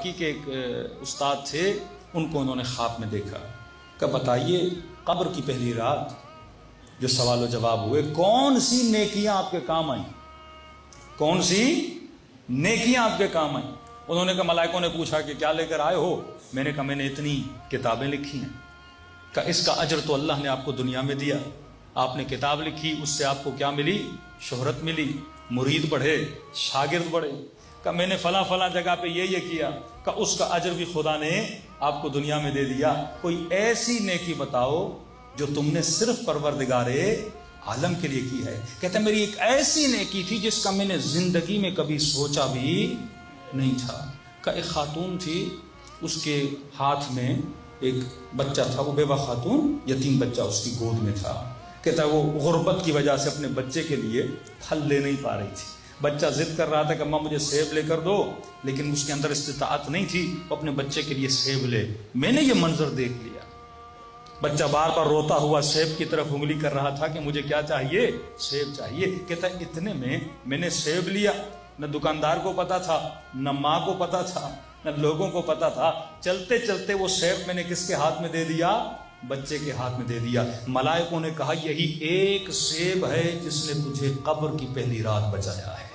کے ایک استاد تھے، ان کو انہوں نے خواب میں دیکھا کہ بتائیے قبر کی پہلی رات جو سوال و جواب ہوئے، کون سی نیکیاں آپ کے کام آئیں؟ کون سی نیکیاں آپ کے کام آئیں؟ انہوں نے کہا، ملائکوں نے پوچھا کہ کیا لے کر آئے ہو؟ میں نے کہا میں نے اتنی کتابیں لکھی ہیں۔ کہ اس کا اجر تو اللہ نے آپ کو دنیا میں دیا، آپ نے کتاب لکھی، اس سے آپ کو کیا ملی؟ شہرت ملی، مرید بڑھے، شاگرد بڑھے۔ کہ میں نے فلاں فلاں جگہ پہ یہ کیا، کہ اس کا اجر بھی خدا نے آپ کو دنیا میں دے دیا۔ کوئی ایسی نیکی بتاؤ جو تم نے صرف پروردگار عالم کے لیے کی ہے۔ کہتے ہیں میری ایک ایسی نیکی تھی جس کا میں نے زندگی میں کبھی سوچا بھی نہیں تھا۔ کہ ایک خاتون تھی، اس کے ہاتھ میں ایک بچہ تھا، وہ بیوہ خاتون، یتیم بچہ اس کی گود میں تھا۔ کہتا ہے وہ غربت کی وجہ سے اپنے بچے کے لیے پھل لے نہیں پا رہی تھی۔ بچہ ضد کر رہا تھا کہ اماں مجھے سیب لے کر دو، لیکن اس کے اندر استطاعت نہیں تھی وہ اپنے بچے کے لیے سیب لے۔ میں نے یہ منظر دیکھ لیا، بچہ بار بار روتا ہوا سیب کی طرف انگلی کر رہا تھا کہ مجھے کیا چاہیے؟ سیب چاہیے۔ کہتا ہے اتنے میں نے سیب لیا، نہ دکاندار کو پتا تھا، نہ ماں کو پتا تھا، نہ لوگوں کو پتا تھا۔ چلتے چلتے وہ سیب میں نے کس کے ہاتھ میں دے دیا؟ بچے کے ہاتھ میں دے دیا۔ ملائکوں نے کہا یہی ایک سیب ہے جس نے تجھے قبر کی پہلی رات بچایا ہے۔